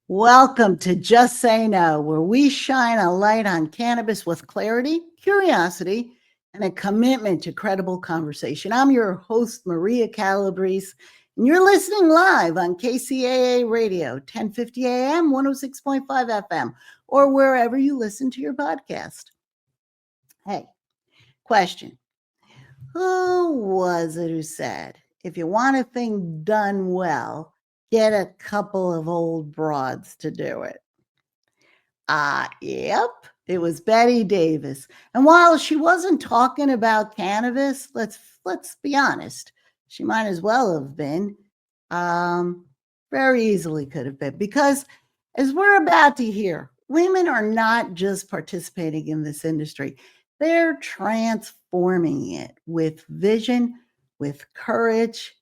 Welcome to Just Say No, where we shine a light on cannabis with clarity, curiosity, and a commitment to credible conversation. I'm your host, Maria Calabrese, and you're listening live on KCAA Radio, 1050 AM, 106.5 FM, or wherever you listen to your podcast. Hey, question. Who was it who said, if you want a thing done well, get a couple of old broads to do it? Yep, it was Betty Davis. And while she wasn't talking about cannabis, let's be honest, she might as well have been. Very easily could have been, because as we're about to hear, women are not just participating in this industry, they're transforming it with vision, with courage,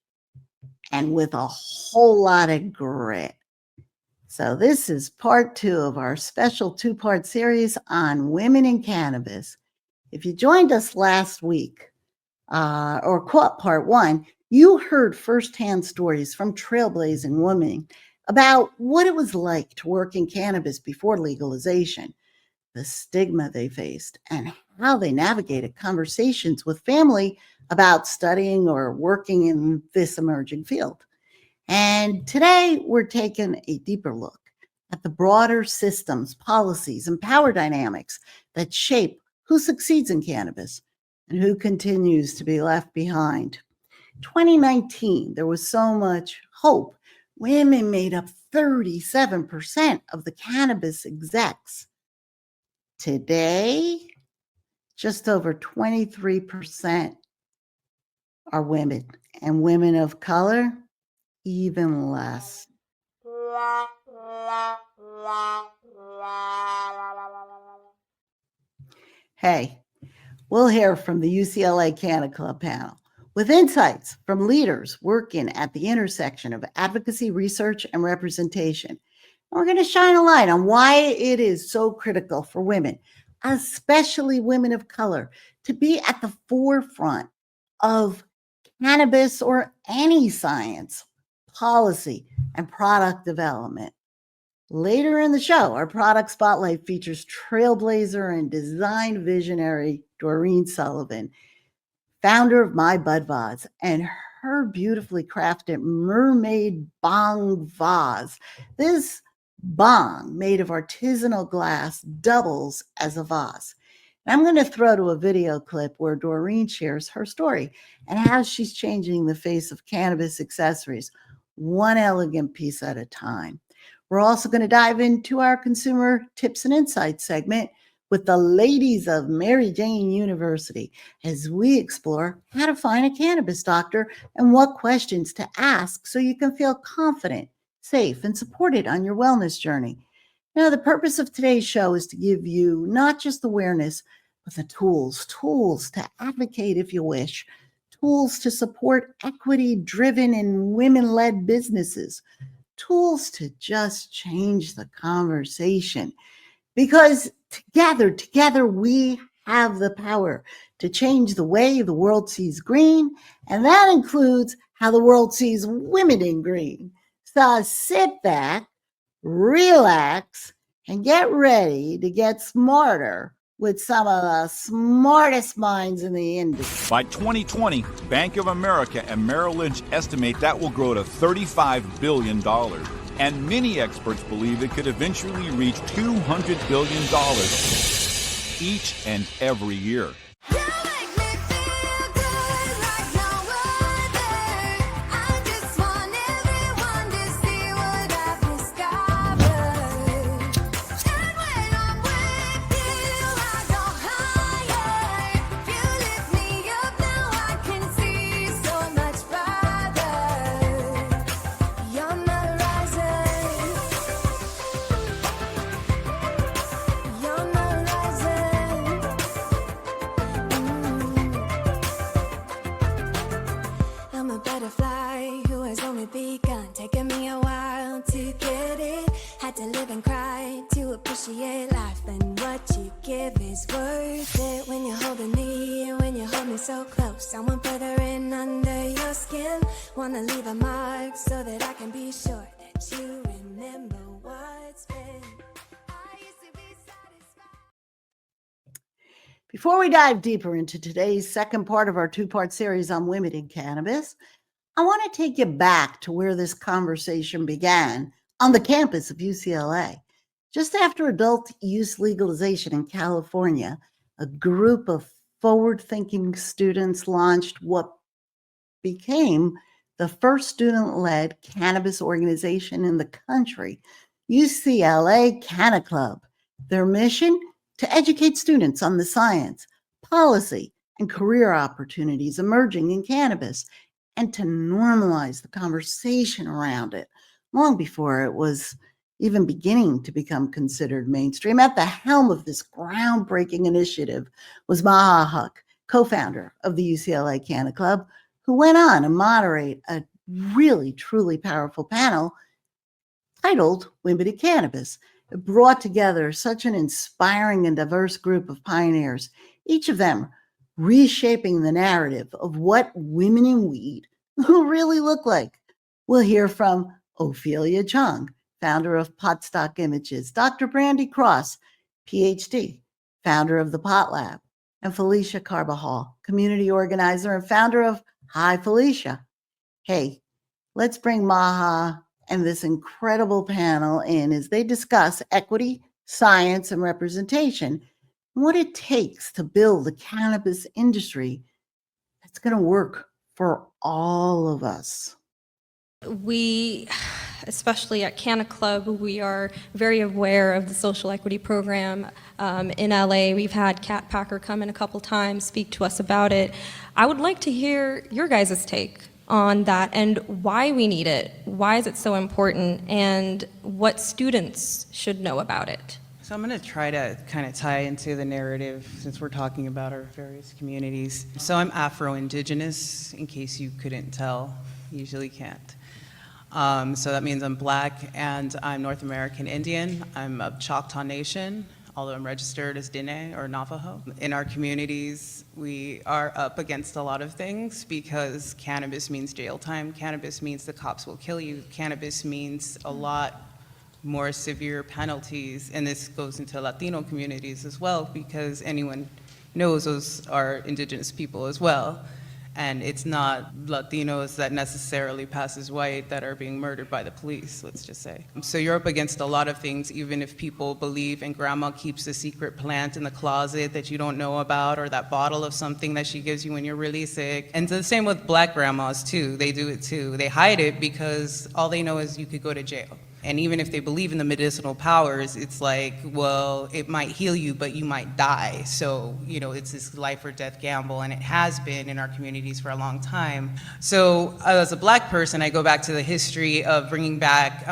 and with a whole lot of grit. So this is part 2 of our special 2-part series on women in cannabis. If you joined us last week or caught part 1, you heard firsthand stories from trailblazing women about what it was like to work in cannabis before legalization, the stigma they faced, and how they navigated conversations with family about studying or working in this emerging field. And today we're taking a deeper look at the broader systems, policies, and power dynamics that shape who succeeds in cannabis and who continues to be left behind. 2019, there was so much hope. Women made up 37% of the cannabis execs. Today, just over 23% are women, and women of color, even less. Hey, we'll hear from the UCLA Canna Club panel with insights from leaders working at the intersection of advocacy, research, and representation. And we're going to shine a light on why it is so critical for women, especially women of color, to be at the forefront of cannabis or any science, policy, and product development. Later in the show, our product spotlight features trailblazer and design visionary Doreen Sullivan, founder of My Bud Vase, and her beautifully crafted mermaid bong vase. This bong, made of artisanal glass, doubles as a vase. I'm going to throw to a video clip where Doreen shares her story and how she's changing the face of cannabis accessories, one elegant piece at a time. We're also going to dive into our consumer tips and insights segment with the ladies of Mary Jane University as we explore how to find a cannabis doctor and what questions to ask so you can feel confident, safe, and supported on your wellness journey. Now, the purpose of today's show is to give you not just awareness, but the tools to advocate if you wish, tools to support equity-driven and women-led businesses, tools to just change the conversation. Because together we have the power to change the way the world sees green, and that includes how the world sees women in green. So sit back, relax, and get ready to get smarter with some of the smartest minds in the industry. By 2020, Bank of America and Merrill Lynch estimate that will grow to $35 billion. And many experts believe it could eventually reach $200 billion each and every year. Appreciate life and what you give is worth it. When you hold me, when you hold me so close, I want further in under your skin. Wanna leave a mark so that I can be sure that you remember what's been. I used to be satisfied. Before we dive deeper into today's second part of our two-part series on women in cannabis, I want to take you back to where this conversation began on the campus of UCLA. Just after adult use legalization in California, a group of forward-thinking students launched what became the first student-led cannabis organization in the country, UCLA Canna Club. Their mission? To educate students on the science, policy, and career opportunities emerging in cannabis, and to normalize the conversation around it long before it was even beginning to become considered mainstream. At the helm of this groundbreaking initiative was Maha Huq, co-founder of the UCLA Canna Club, who went on to moderate a really, truly powerful panel titled Women in Cannabis. It brought together such an inspiring and diverse group of pioneers, each of them reshaping the narrative of what women in weed really look like. We'll hear from Ophelia Chung, founder of Potstock Images, Dr. Brandy Cross, PhD, founder of the Pot Lab, and Felicia Carbajal, community organizer and founder of Hi Felicia. Hey, let's bring Maha and this incredible panel in as they discuss equity, science, and representation, and what it takes to build a cannabis industry that's going to work for all of us. We, especially at Canna Club, we are very aware of the social equity program in LA. We've had Kat Packer come in a couple times, speak to us about it. I would like to hear your guys' take on that and why we need it, why is it so important, and what students should know about it. So I'm going to try to kind of tie into the narrative since we're talking about our various communities. So I'm Afro-Indigenous, in case you couldn't tell, usually can't. So that means I'm Black and I'm North American Indian. I'm of Choctaw Nation, although I'm registered as Diné or Navajo. In our communities, we are up against a lot of things because cannabis means jail time. Cannabis means the cops will kill you. Cannabis means a lot more severe penalties, and this goes into Latino communities as well because anyone knows those are indigenous people as well. And it's not Latinos that necessarily pass as white that are being murdered by the police, let's just say. So you're up against a lot of things, even if people believe and grandma keeps a secret plant in the closet that you don't know about, or that bottle of something that she gives you when you're really sick. And the same with Black grandmas too, they do it too. They hide it because all they know is you could go to jail. And even if they believe in the medicinal powers, it's like, well, it might heal you, but you might die. So, you know, it's this life or death gamble, and it has been in our communities for a long time. So as a Black person, I go back to the history of bringing back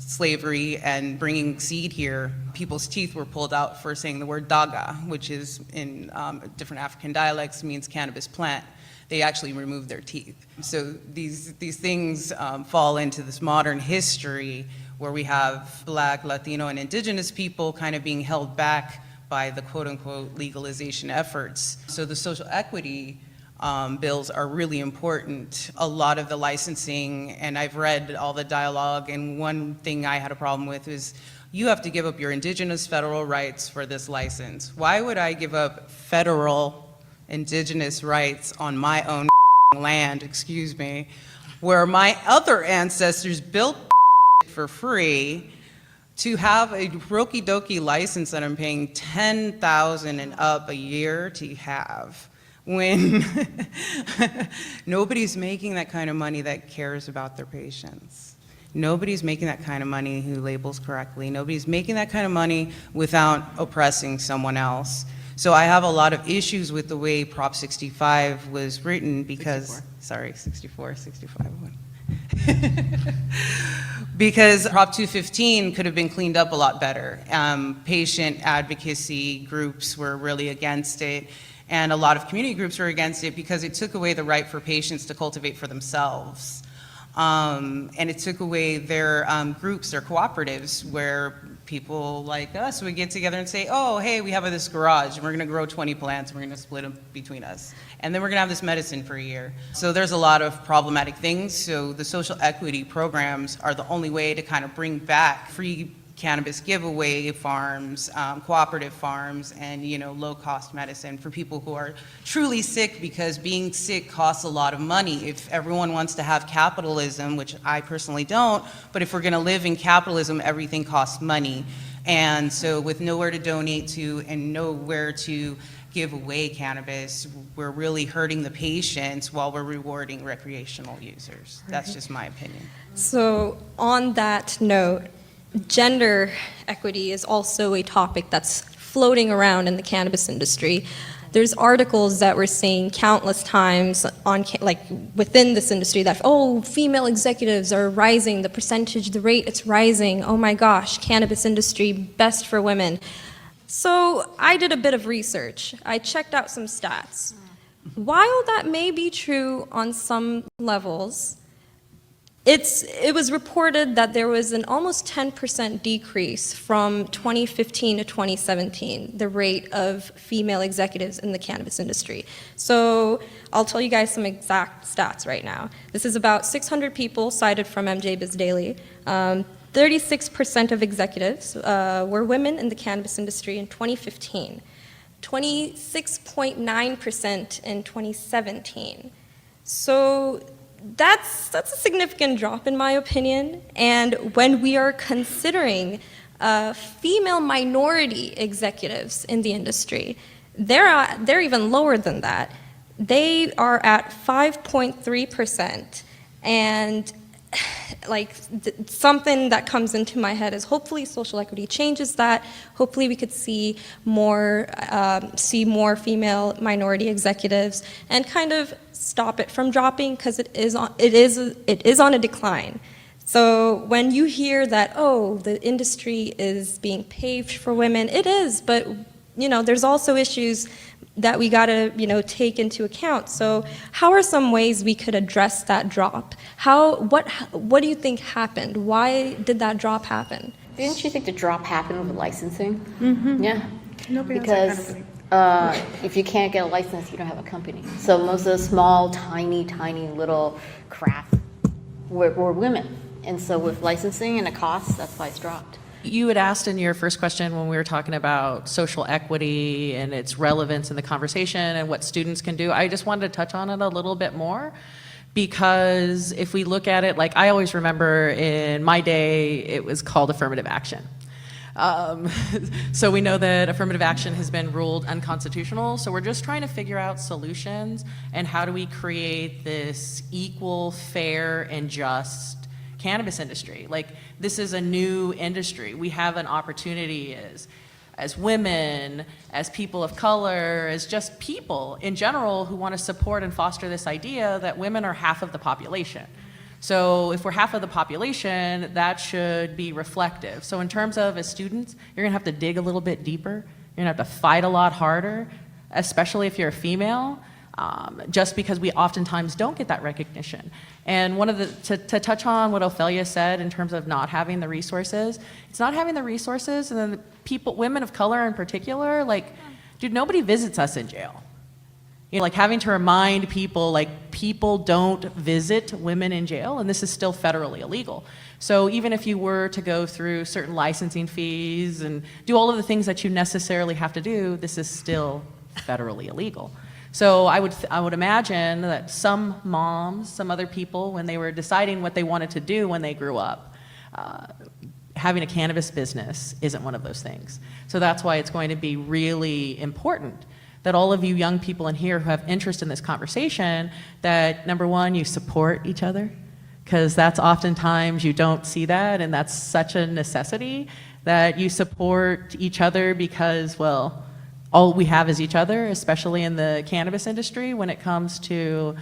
slavery and bringing seed here. People's teeth were pulled out for saying the word daga, which is in different African dialects means cannabis plant. They actually removed their teeth. So these things fall into this modern history where we have Black, Latino, and Indigenous people kind of being held back by the quote-unquote legalization efforts. So the social equity bills are really important. A lot of the licensing, and I've read all the dialogue, and one thing I had a problem with is you have to give up your indigenous federal rights for this license. Why would I give up federal indigenous rights on my own land, excuse me, where my other ancestors built for free to have a roki-doki license that I'm paying $10,000 and up a year to have, when nobody's making that kind of money that cares about their patients. Nobody's making that kind of money who labels correctly. Nobody's making that kind of money without oppressing someone else. So I have a lot of issues with the way Prop 65 was written because, 65. Because Prop 215 could have been cleaned up a lot better. Patient advocacy groups were really against it, and a lot of community groups were against it because it took away the right for patients to cultivate for themselves. And it took away their groups, their cooperatives, where people like us would get together and say, oh, hey, we have this garage and we're going to grow 20 plants and we're going to split them between us. And then we're going to have this medicine for a year. So there's a lot of problematic things. So the social equity programs are the only way to kind of bring back free cannabis giveaway farms, cooperative farms, and low-cost medicine for people who are truly sick, because being sick costs a lot of money. If everyone wants to have capitalism, which I personally don't, but if we're going to live in capitalism, everything costs money. And so with nowhere to donate to and nowhere to give away cannabis, we're really hurting the patients while we're rewarding recreational users. That's just my opinion. So on that note, gender equity is also a topic that's floating around in the cannabis industry. There's articles that we're seeing countless times on, within this industry that, oh, female executives are rising, the percentage, the rate, it's rising. Oh my gosh, cannabis industry, best for women. So I did a bit of research. I checked out some stats. While that may be true on some levels, it was reported that there was an almost 10% decrease from 2015 to 2017, the rate of female executives in the cannabis industry. So I'll tell you guys some exact stats right now. This is about 600 people cited from MJ Biz Daily. 36% of executives were women in the cannabis industry in 2015, 26.9% in 2017. So that's a significant drop in my opinion. And when we are considering female minority executives in the industry, they're even lower than that. They are at 5.3%. And something that comes into my head is hopefully social equity changes that. Hopefully we could see more female minority executives and kind of stop it from dropping, because it is on a decline. So when you hear that, oh, the industry is being paved for women, it is, but there's also issues that we gotta take into account. So how are some ways we could address that drop? What do you think happened? Why did that drop happen? Didn't you think the drop happened with licensing? Mm-hmm. Yeah. Nobody Because if you can't get a license, you don't have a company. So most of the small, tiny little craft were women. And so with licensing and the costs, that's why it's dropped. You had asked in your first question when we were talking about social equity and its relevance in the conversation and what students can do. I just wanted to touch on it a little bit more, because if we look at it, I always remember in my day, it was called affirmative action. So we know that affirmative action has been ruled unconstitutional. So we're just trying to figure out solutions and how do we create this equal, fair, and just cannabis industry. This is a new industry. We have an opportunity as women, as people of color, as just people in general who want to support and foster this idea that women are half of the population. So if we're half of the population, that should be reflective. So in terms of as students, you're gonna have to dig a little bit deeper. You're gonna have to fight a lot harder, especially if you're a female, just because we oftentimes don't get that recognition. And one of to touch on what Ophelia said in terms of not having the resources, it's not having the resources, and then the women of color in particular, dude, nobody visits us in jail. Having to remind people, people don't visit women in jail, and this is still federally illegal. So even if you were to go through certain licensing fees and do all of the things that you necessarily have to do, this is still federally illegal. So I would imagine that some moms, some other people, when they were deciding what they wanted to do when they grew up, having a cannabis business isn't one of those things. So that's why it's going to be really important that all of you young people in here who have interest in this conversation, that number one, you support each other, because that's oftentimes you don't see that, and that's such a necessity, that you support each other because, well, all we have is each other, especially in the cannabis industry when it comes to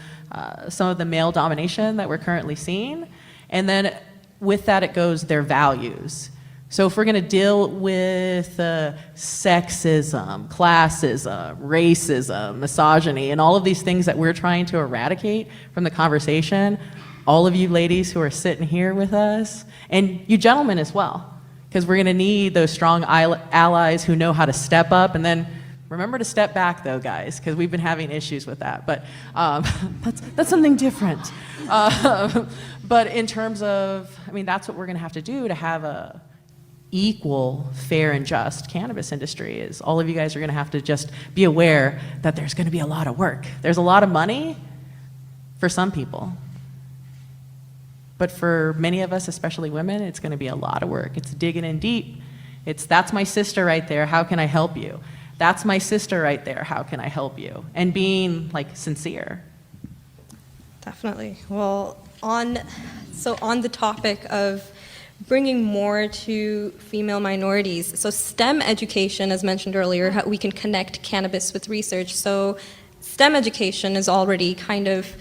some of the male domination that we're currently seeing. And then with that, it goes their values. So if we're gonna deal with sexism, classism, racism, misogyny, and all of these things that we're trying to eradicate from the conversation, all of you ladies who are sitting here with us, and you gentlemen as well, because we're going to need those strong allies who know how to step up. And then remember to step back, though, guys, because we've been having issues with that. But that's something different. But in terms of, I mean, that's what we're going to have to do to have a equal, fair, and just cannabis industry. Is all of you guys are going to have to just be aware that there's going to be a lot of work. There's a lot of money for some people. But for many of us, especially women, it's going to be a lot of work. It's digging in deep. That's my sister right there. How can I help you? That's my sister right there. How can I help you? And being like sincere. Definitely. Well, on the topic of bringing more to female minorities, so STEM education, as mentioned earlier, how we can connect cannabis with research. So STEM education is already kind of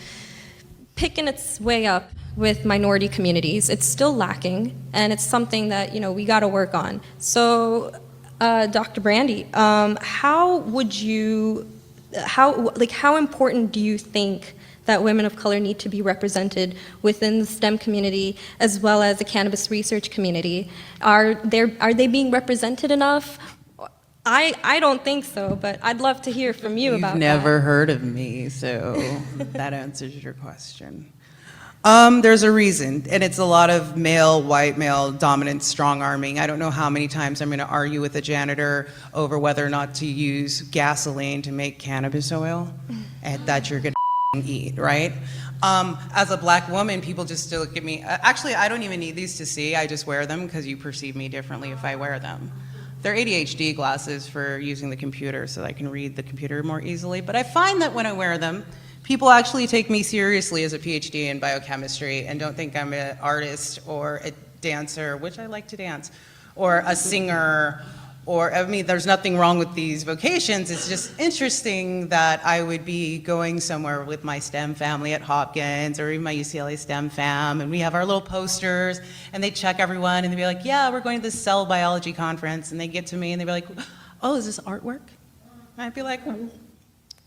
picking its way up with minority communities. It's still lacking, and it's something that, you know, we got to work on. So, Dr. Brandy, how important do you think that women of color need to be represented within the STEM community as well as the cannabis research community? Are they being represented enough? I don't think so, but I'd love to hear from you about that. You've never heard of me, so that answers your question. There's a reason, and it's a lot of white male dominant strong arming. I don't know how many times I'm going to argue with a janitor over whether or not to use gasoline to make cannabis oil, and that you're going to eat, right? As a black woman, people just still look at me. Actually, I don't even need these to see. I just wear them because you perceive me differently if I wear them. They're ADHD glasses for using the computer so that I can read the computer more easily. But I find that when I wear them, people actually take me seriously as a PhD in biochemistry and don't think I'm an artist or a dancer, which I like to dance, or a singer, or, I mean, there's nothing wrong with these vocations. It's just interesting that I would be going somewhere with my STEM family at Hopkins or even my UCLA STEM fam, and we have our little posters, and they check everyone, and they'd be like, yeah, we're going to this cell biology conference, and they get to me, and they'd be like, oh, is this artwork? And I'd be like,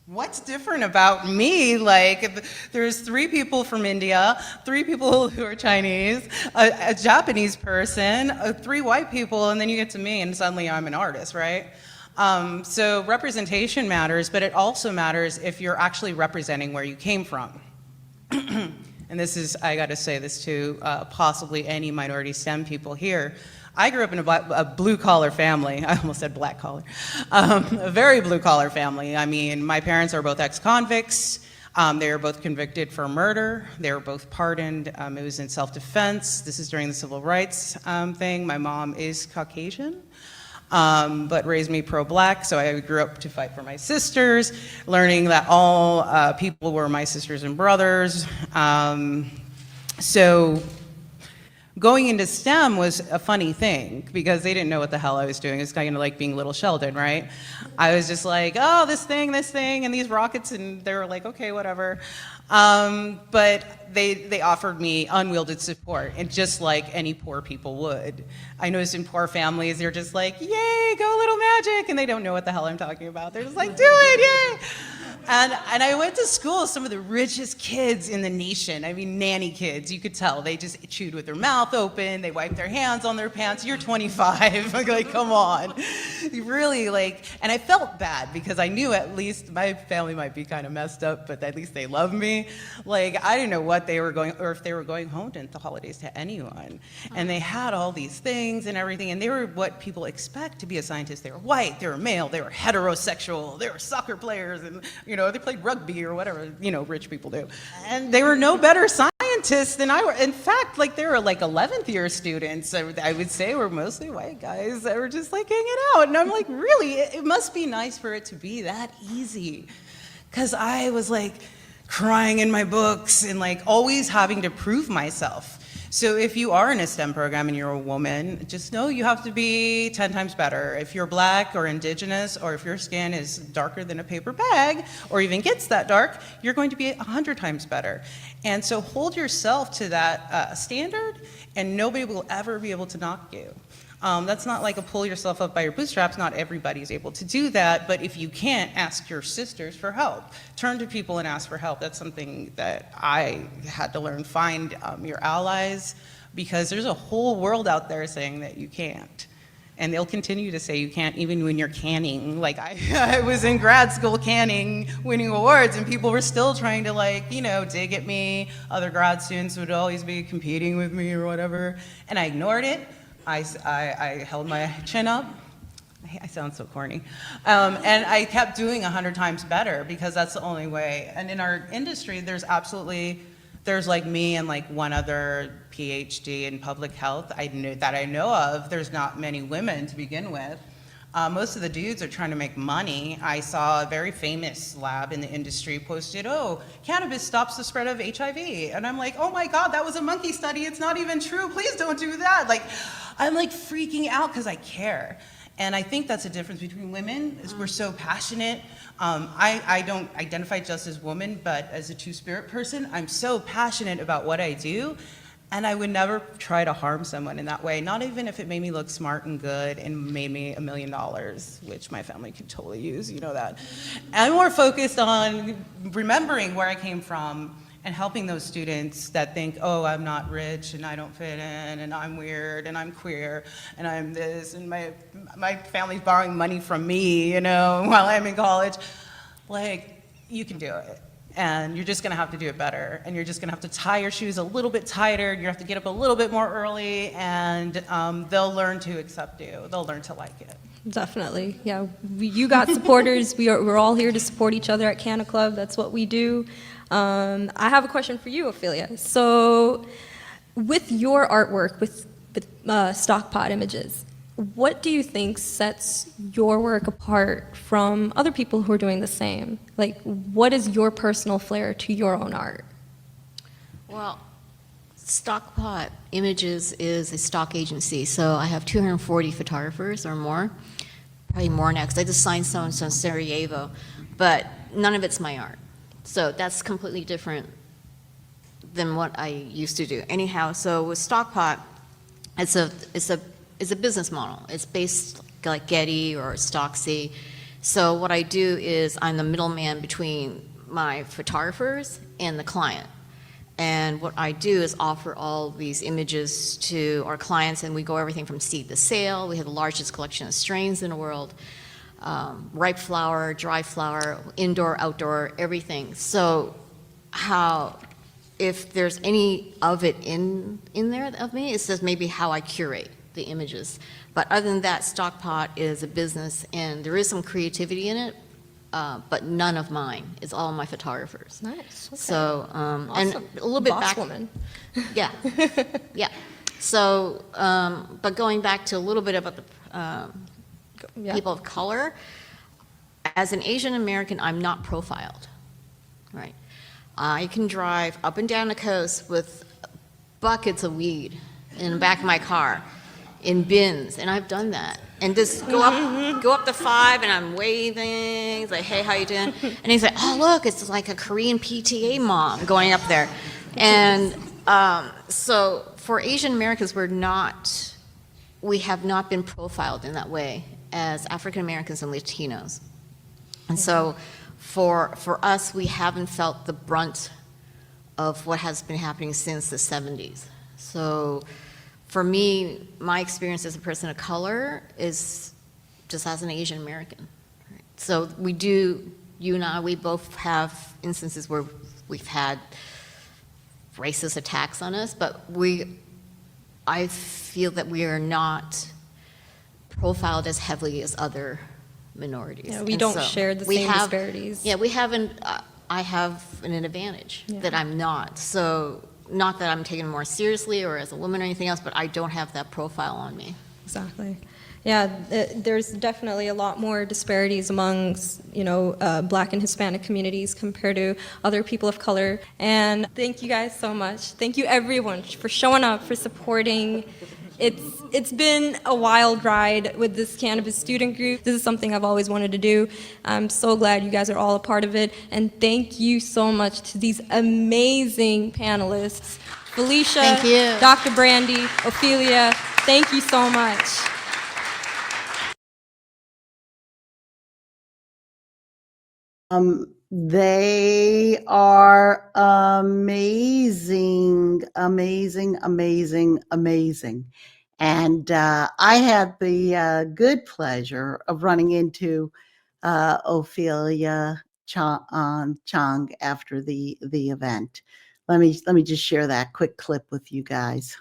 what's different about me? Like, there's 3 people from India, 3 people who are Chinese, a Japanese person, 3 white people, and then you get to me and suddenly I'm an artist, right? So representation matters, but it also matters if you're actually representing where you came from. And this is, I gotta say this to possibly any minority STEM people here. I grew up in a blue-collar family. I almost said black-collar. A very blue-collar family. I mean, my parents are both ex-convicts. They were both convicted for murder. They were both pardoned. It was in self-defense. This is during the civil rights thing. My mom is Caucasian, but raised me pro-black, so I grew up to fight for my sisters, learning that all people were my sisters and brothers. So going into STEM was a funny thing because they didn't know what the hell I was doing. It's kind of like being Little Sheldon, right? I was just like, oh, this thing, and these rockets, and they were like, okay, whatever. But they offered me unwielded support, and just like any poor people would. I noticed in poor families, they're just like, yay, go Little Magic, and they don't know what the hell I'm talking about. They're just like, do it, yay! And I went to school with some of the richest kids in the nation. I mean, nanny kids, you could tell. They just chewed with their mouth open. They wiped their hands on their pants. You're 25. Like, come on. You really, like, and I felt bad because I knew at least my family might be kind of messed up, but at least they love me. Like, I didn't know what they were going, or if they were going home to the holidays to anyone. And they had all these things and everything, and they were what people expect to be a scientist. They were white, they were male, they were heterosexual, they were soccer players, and, you know, they played rugby or whatever, you know, rich people do. And they were no better scientists than I were. In fact, like, they were like 11th year students, I would say, were mostly white guys that were just like hanging out. And I'm like, really, it must be nice for it to be that easy. Because I was like crying in my books and like always having to prove myself. So if you are in a STEM program and you're a woman, just know you have to be 10 times better. If you're black or indigenous, or if your skin is darker than a paper bag, or even gets that dark, you're going to be 100 times better. And so hold yourself to that standard, and nobody will ever be able to knock you. That's not like a pull yourself up by your bootstraps. Not everybody's able to do that, but if you can't, ask your sisters for help. Turn to people and ask for help. That's something that I had to learn. Find your allies, because there's a whole world out there saying that you can't. And they'll continue to say you can't even when you're canning. Like I was in grad school canning, winning awards, and people were still trying to dig at me. Other grad students would always be competing with me or whatever. And I ignored it. I held my chin up. I sound so corny. And I kept doing 100 times better because that's the only way. And in our industry, there's like me and like one other PhD in public health that I know of. There's not many women to begin with. Most of the dudes are trying to make money. I saw a very famous lab in the industry posted, "Oh, cannabis stops the spread of HIV." And I'm like, oh my God, that was a monkey study. It's not even true. Please don't do that. Like, I'm like freaking out because I care. And I think that's the difference between women, is we're so passionate. I don't identify just as woman, but as a two-spirit person, I'm so passionate about what I do, and I would never try to harm someone in that way, not even if it made me look smart and good and made me $1 million, which my family could totally use, you know that. I'm more focused on remembering where I came from and helping those students that think, oh, I'm not rich and I don't fit in and I'm weird and I'm queer and I'm this and my family's borrowing money from me, while I'm in college. Like, you can do it. And you're just gonna have to do it better. And you're just gonna have to tie your shoes a little bit tighter. You have to get up a little bit more early, and they'll learn to accept you. They'll learn to like it. Definitely, yeah. You got supporters. We're all here to support each other at Canna Club. That's what we do. I have a question for you, Ophelia. So, with your artwork, with stockpot images, what do you think sets your work apart from other people who are doing the same? Like, what is your personal flair to your own art? Well, Stockpot Images is a stock agency, so I have 240 photographers or more, probably more now, because I just signed someone from Sarajevo, but none of it's my art. So that's completely different than what I used to do. Anyhow, so with Stockpot, it's a business model. It's based like Getty or Stocksy. So what I do is I'm the middleman between my photographers and the client. And what I do is offer all these images to our clients, and we go everything from seed to sale. We have the largest collection of strains in the world. Ripe flower, dry flower, indoor, outdoor, everything. So if there's any of it in there of me, it's just maybe how I curate the images. But other than that, Stockpot is a business, and there is some creativity in it, but none of mine. It's all my photographers. Nice. Okay. So, Awesome. and a little bit Boss back. woman. Yeah, yeah. So, but going back to a little bit about the Yeah. people of color, as an Asian American, I'm not profiled, right? I can drive up and down the coast with buckets of weed in the back of my car, in bins, and I've done that. And just go up the 5, and I'm waving, it's like, hey, how you doing? And he's like, oh, look, it's like a Korean PTA mom going up there. And so for Asian Americans, we have not been profiled in that way as African Americans and Latinos. And so for us, we haven't felt the brunt of what has been happening since the 70s. So for me, my experience as a person of color is just as an Asian American. Right? So you and I, we both have instances where we've had racist attacks on us, but I feel that we are not profiled as heavily as other minorities. Yeah, we And don't so share the we same have- disparities. Yeah, we haven't, I have an advantage that I'm not. So not that I'm taken more seriously or as a woman or anything else, but I don't have that profile on me. Exactly. Yeah, there's definitely a lot more disparities amongst, Black and Hispanic communities compared to other people of color. And thank you guys so much. Thank you everyone for showing up, for supporting. It's been a wild ride with this cannabis student group. This is something I've always wanted to do. I'm so glad you guys are all a part of it. And thank you so much to these amazing panelists. Felicia, Thank you. Dr. Brandy, Ophelia, thank you so much. They are amazing, amazing, amazing, amazing. And I had the good pleasure of running into Ophelia Chang after the event. Let me just share that quick clip with you guys.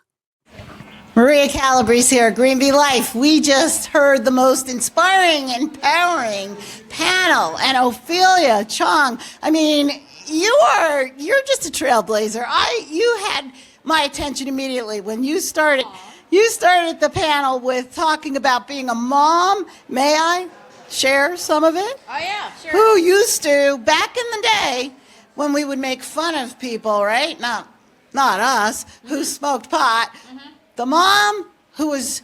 Maria Calabrese here, Greenbee Life. We just heard the most inspiring, empowering panel, and Ophelia Chang. I mean, you're just a trailblazer. You had my attention immediately when you started. You started the panel with talking about being a mom. May I share some of it? Oh, yeah, sure. Who used to, back in the day, when we would make fun of people, right? Not us, who smoked pot. The mom who was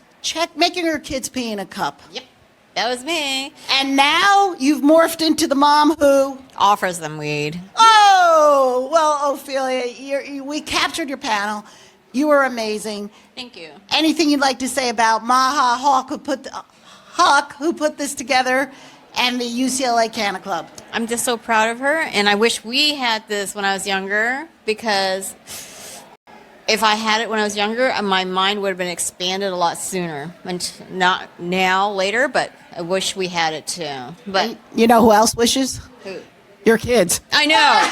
making her kids pee in a cup. Yep, that was me. And now you've morphed into the mom who Offers them weed. Oh, well, Ophelia, we captured your panel. You were amazing. Thank you. Anything you'd like to say about Maha Hawk, who put this together, and the UCLA Canna Club? I'm just so proud of her, and I wish we had this when I was younger, because if I had it when I was younger, my mind would have been expanded a lot sooner. And not now, later, but I wish we had it too. But You know who else wishes? who? Your kids. I know.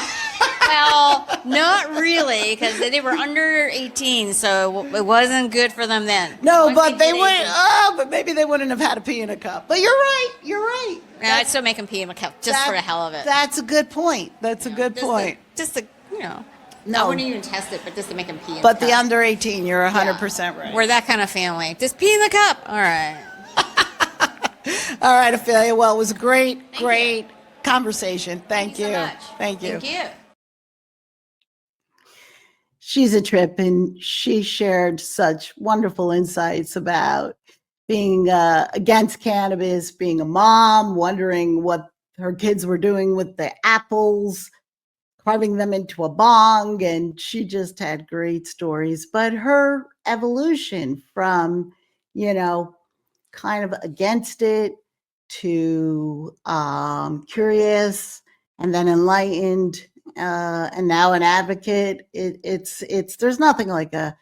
Well, not really, because they were under 18, so it wasn't good for them then. No, Once but they get wouldn't. 18, But maybe they wouldn't have had to pee in a cup. But you're right. You're right. yeah, I'd still make them pee in a cup just for the hell of it. That's a good point. That's a good point. Just to, I No. wouldn't even test it, but just to make them pee in But the the cup. under 18, you're 100% right. We're that kind of family. Just pee in the cup. All right. All right, Ophelia. Well, it was a great conversation. Thank you. So much. Thank you. Thank you. She's a trip, and she shared such wonderful insights about being against cannabis, being a mom, wondering what her kids were doing with the apples, carving them into a bong, and she just had great stories. But her evolution from, kind of against it to curious and then enlightened, and now an advocate. It's there's nothing like a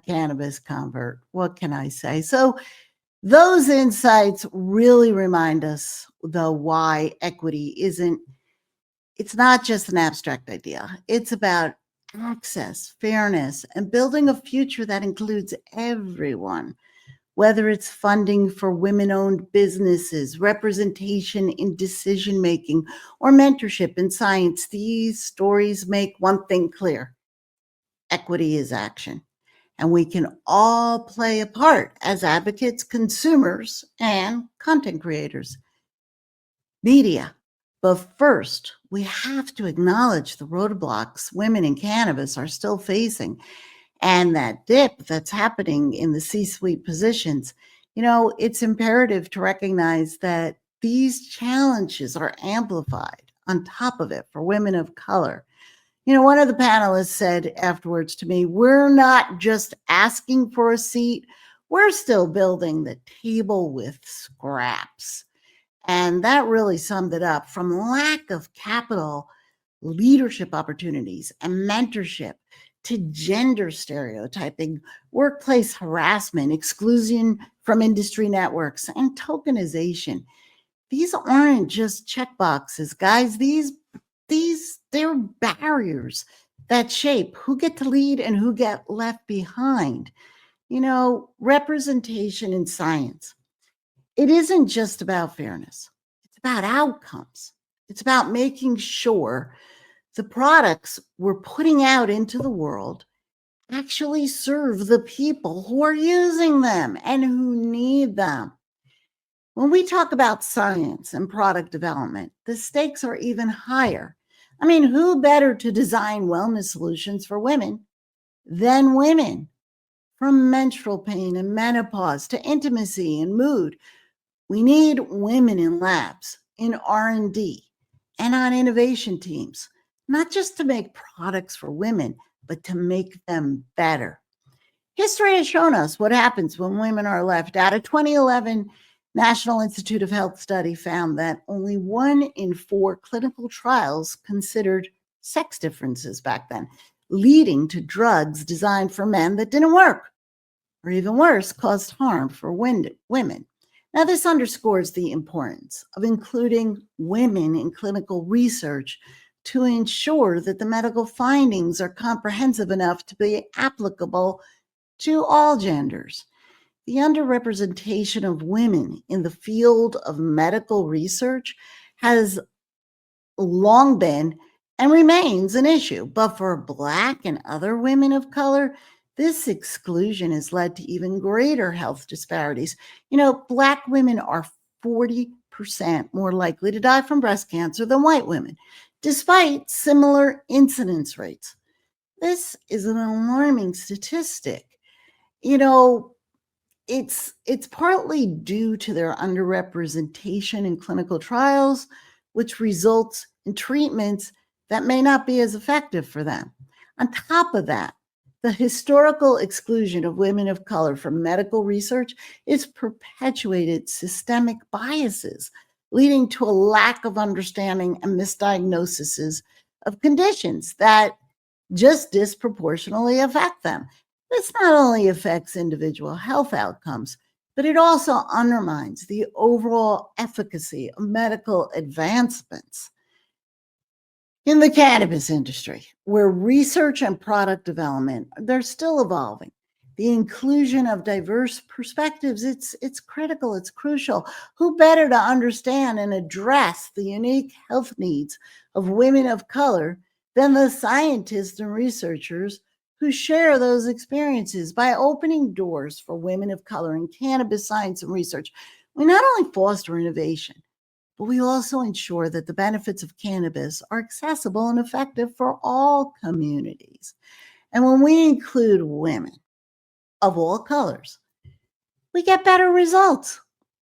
cannabis convert. What can I say? So those insights really remind us, though, why equity it's not just an abstract idea. It's about access, fairness, and building a future that includes everyone, whether it's funding for women-owned businesses, representation in decision-making, or mentorship in science. These stories make one thing clear: equity is action. And we can all play a part as advocates, consumers, and content creators. Media. But first, we have to acknowledge the roadblocks women in cannabis are still facing, and that dip that's happening in the C-suite positions. It's imperative to recognize that these challenges are amplified on top of it for women of color. One of the panelists said afterwards to me, we're not just asking for a seat, we're still building the table with scraps. And that really summed it up. From lack of capital, leadership opportunities, and mentorship, to gender stereotyping, workplace harassment, exclusion from industry networks, and tokenization. These aren't just checkboxes, guys. They're barriers that shape who get to lead and who get left behind. Representation in science. It isn't just about fairness. It's about outcomes. It's about making sure the products we're putting out into the world actually serve the people who are using them and who need them. When we talk about science and product development, the stakes are even higher. Who better to design wellness solutions for women than women? From menstrual pain and menopause to intimacy and mood, we need women in labs, in R&D, and on innovation teams, not just to make products for women, but to make them better. History has shown us what happens when women are left out. A 2011 National Institute of Health study found that only 1 in 4 clinical trials considered sex differences back then, leading to drugs designed for men that didn't work, or even worse, caused harm for women. Now, this underscores the importance of including women in clinical research to ensure that the medical findings are comprehensive enough to be applicable to all genders. The underrepresentation of women in the field of medical research has long been and remains an issue, but for Black and other women of color, this exclusion has led to even greater health disparities. Black women are 40% more likely to die from breast cancer than white women, despite similar incidence rates. This is an alarming statistic. It's partly due to their underrepresentation in clinical trials, which results in treatments that may not be as effective for them. On top of that, the historical exclusion of women of color from medical research is perpetuated systemic biases, leading to a lack of understanding and misdiagnoses of conditions that just disproportionately affect them. This not only affects individual health outcomes, but it also undermines the overall efficacy of medical advancements. In the cannabis industry, where research and product development, they're still evolving. The inclusion of diverse perspectives, it's critical, it's crucial. Who better to understand and address the unique health needs of women of color than the scientists and researchers who share those experiences? By opening doors for women of color in cannabis science and research, we not only foster innovation, but we also ensure that the benefits of cannabis are accessible and effective for all communities. And when we include women of all colors, we get better results.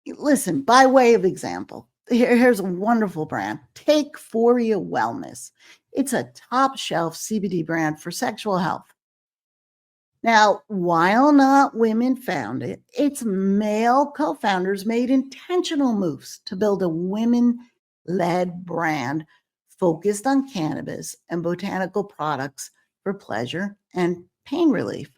Listen, by way of example, here's a wonderful brand, Take Foria Wellness. It's a top shelf CBD brand for sexual health. Now, while not women founded, its male co-founders made intentional moves to build a women-led brand focused on cannabis and botanical products for pleasure and pain relief.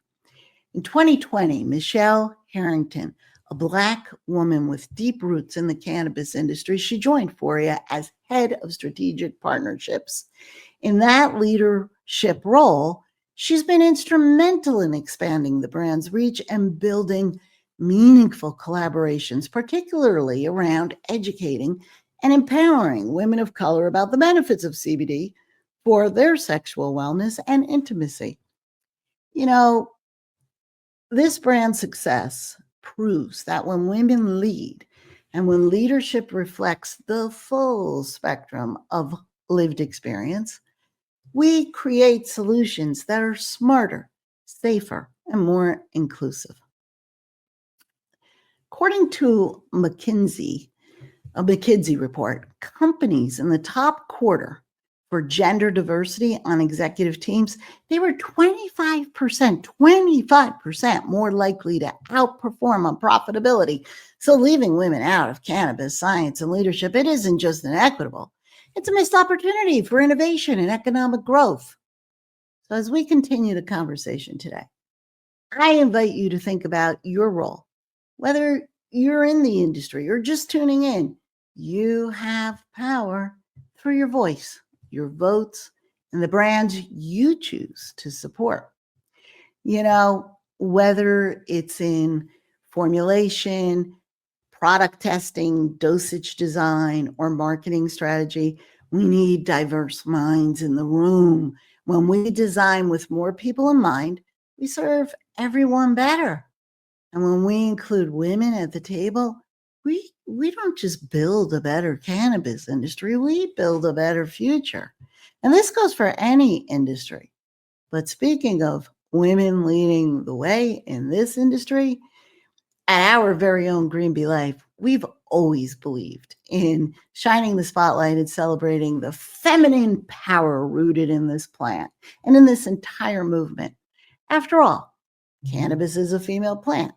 In 2020, Michelle Harrington, a Black woman with deep roots in the cannabis industry, she joined Foria as head of strategic partnerships. In that leadership role, she's been instrumental in expanding the brand's reach and building meaningful collaborations, particularly around educating and empowering women of color about the benefits of CBD for their sexual wellness and intimacy. This brand success proves that when women lead and when leadership reflects the full spectrum of lived experience, we create solutions that are smarter, safer, and more inclusive. According to a McKinsey report, companies in the top quarter for gender diversity on executive teams, they were 25% more likely to outperform on profitability. So leaving women out of cannabis, science, and leadership, it isn't just inequitable. It's a missed opportunity for innovation and economic growth. So as we continue the conversation today, I invite you to think about your role. Whether you're in the industry or just tuning in, you have power through your voice, your votes, and the brands you choose to support. Whether it's in formulation, product testing, dosage design, or marketing strategy, we need diverse minds in the room. When we design with more people in mind, we serve everyone better. And when we include women at the table, we don't just build a better cannabis industry, we build a better future. And this goes for any industry. But speaking of women leading the way in this industry, at our very own Green Bee Life, we've always believed in shining the spotlight and celebrating the feminine power rooted in this plant and in this entire movement. After all, cannabis is a female plant.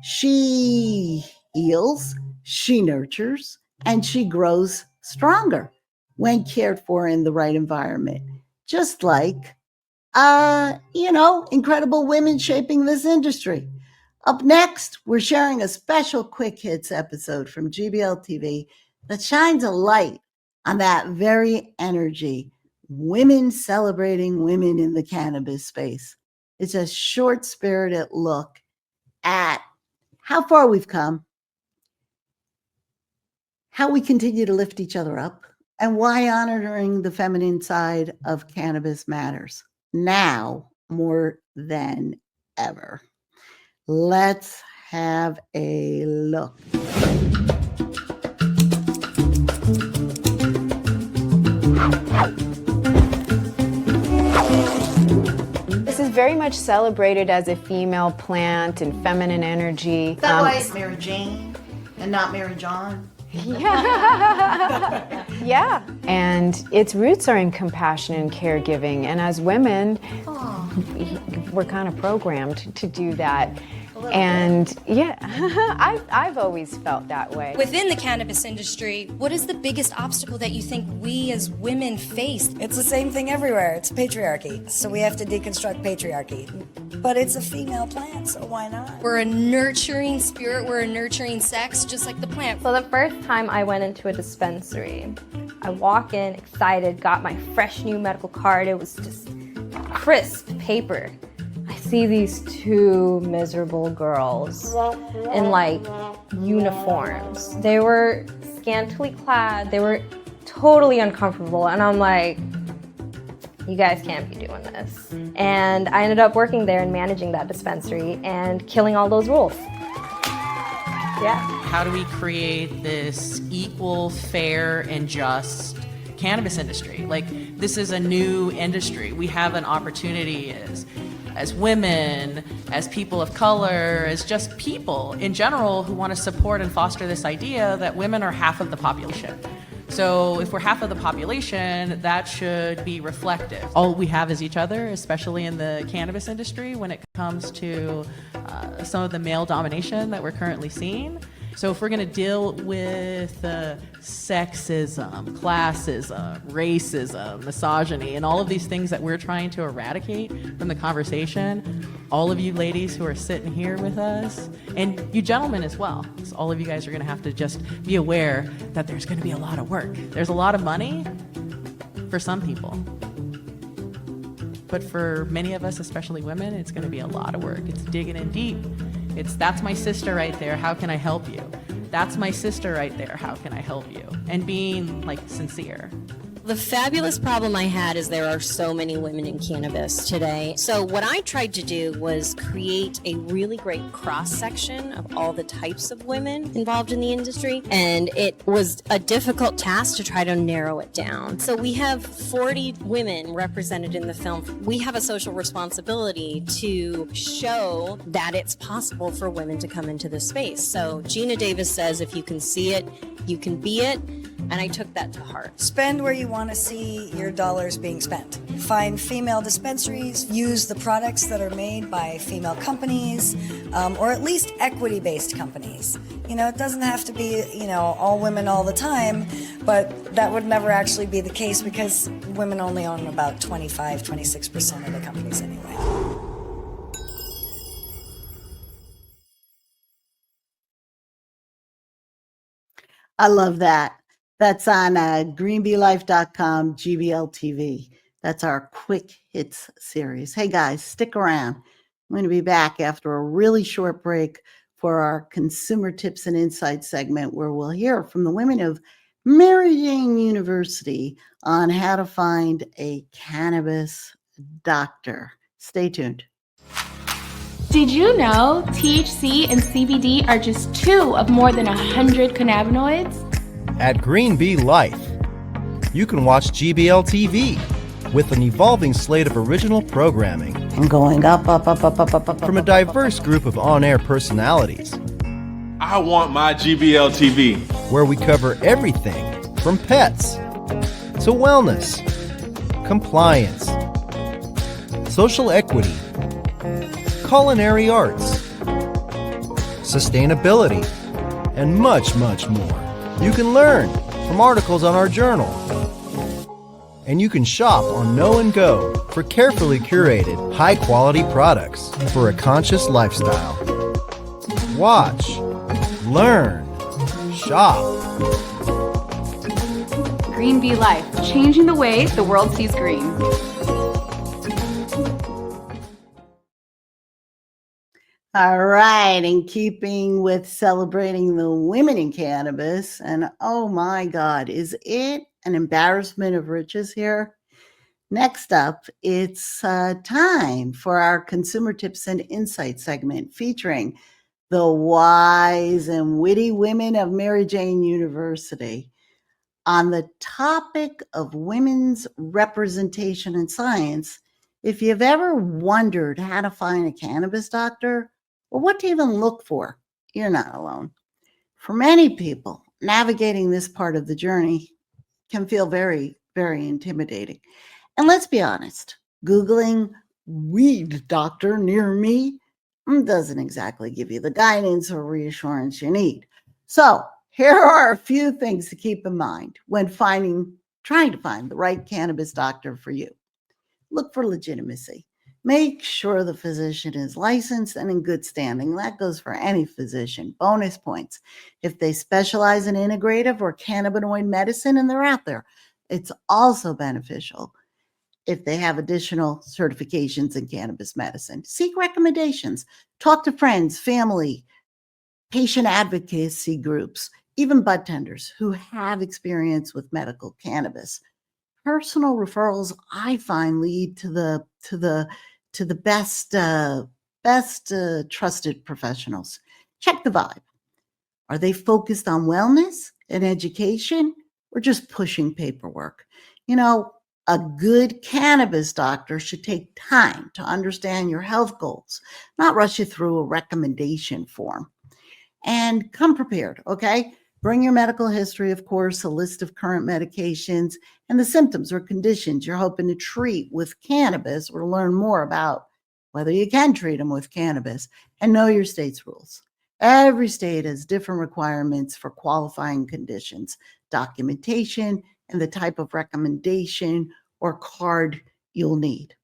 She heals, she nurtures, and she grows stronger when cared for in the right environment. Just like, incredible women shaping this industry. Up next, we're sharing a special Quick Hits episode from GBL TV that shines a light on that very energy, women celebrating women in the cannabis space. It's a short-spirited look at how far we've come, how we continue to lift each other up, and why honoring the feminine side of cannabis matters now more than ever. Let's have a look. This is very much celebrated as a female plant and feminine energy. Is that why it's Mary Jane and not Mary John? Yeah. Yeah. And its roots are in compassion and caregiving. And as women, we're kind of programmed to do that. And yeah, I've always felt that way. Within the cannabis industry, what is the biggest obstacle that you think we as women face? It's the same thing everywhere. It's patriarchy. So we have to deconstruct patriarchy. But it's a female plant, so why not? We're a nurturing spirit, we're a nurturing sex, just like the plant. So the first time I went into a dispensary, I walk in excited, got my fresh new medical card. It was just crisp paper. I see these two miserable girls in like uniforms. They were scantily clad, they were totally uncomfortable, and I'm like, you guys can't be doing this. And I ended up working there and managing that dispensary and killing all those rules. Yeah. How do we create this equal, fair, and just cannabis industry? Like, this is a new industry. We have an opportunity as women, as people of color, as just people in general who want to support and foster this idea that women are half of the population. So if we're half of the population, that should be reflective. All we have is each other, especially in the cannabis industry when it comes to some of the male domination that we're currently seeing. So if we're going to deal with sexism, classism, racism, misogyny, and all of these things that we're trying to eradicate from the conversation, all of you ladies who are sitting here with us, and you gentlemen as well, so all of you guys are going to have to just be aware that there's going to be a lot of work. There's a lot of money for some people. But for many of us, especially women, it's going to be a lot of work. It's digging in deep. That's my sister right there, how can I help you? That's my sister right there, how can I help you? And being like sincere. The fabulous problem I had is there are so many women in cannabis today. So what I tried to do was create a really great cross-section of all the types of women involved in the industry. And it was a difficult task to try to narrow it down. So we have 40 women represented in the film. We have a social responsibility to show that it's possible for women to come into this space. So Gina Davis says, if you can see it, you can be it. And I took that to heart. Spend where you want to see your dollars being spent. Find female dispensaries, use the products that are made by female companies, or at least equity-based companies. You know, it doesn't have to be, all women all the time, but that would never actually be the case because women only own about 26% of the companies anyway. I love that. That's on greenbeelife.com, GBL TV. That's our Quick Hits series. Hey guys, stick around. I'm going to be back after a really short break for our Consumer Tips and Insights segment, where we'll hear from the women of Mary Jane University on how to find a cannabis doctor. Stay tuned. Did you know THC and CBD are just two of more than 100 cannabinoids? At Green Bee Life, you can watch GBL TV with an evolving slate of original programming. I'm going up. From a diverse group of on-air personalities. I want my GBL TV. Where we cover everything from pets to wellness, compliance, social equity, culinary arts, sustainability, and much, much more. You can learn from articles on our journal. And you can shop on Know & Go for carefully curated, high-quality products for a conscious lifestyle. Watch, learn, shop. Green Bee Life, changing the way the world sees green. All right, in keeping with celebrating the women in cannabis, and oh my God, is it an embarrassment of riches here? Next up, it's time for our Consumer Tips and Insights segment featuring the wise and witty women of Mary Jane University on the topic of women's representation in science. If you've ever wondered how to find a cannabis doctor or what to even look for, you're not alone. For many people, navigating this part of the journey can feel very, very intimidating. And let's be honest, Googling weed doctor near me doesn't exactly give you the guidance or reassurance you need. So here are a few things to keep in mind when trying to find the right cannabis doctor for you. Look for legitimacy. Make sure the physician is licensed and in good standing. That goes for any physician. Bonus points if they specialize in integrative or cannabinoid medicine and they're out there. It's also beneficial if they have additional certifications in cannabis medicine. Seek recommendations. Talk to friends, family, patient advocacy groups, even bud tenders who have experience with medical cannabis. Personal referrals, I find, lead to the best trusted professionals. Check the vibe. Are they focused on wellness and education or just pushing paperwork? You know, a good cannabis doctor should take time to understand your health goals, not rush you through a recommendation form. And come prepared, okay? Bring your medical history, of course, a list of current medications, and the symptoms or conditions you're hoping to treat with cannabis or learn more about whether you can treat them with cannabis, and know your state's rules. Every state has different requirements for qualifying conditions, documentation, and the type of recommendation or card you'll need.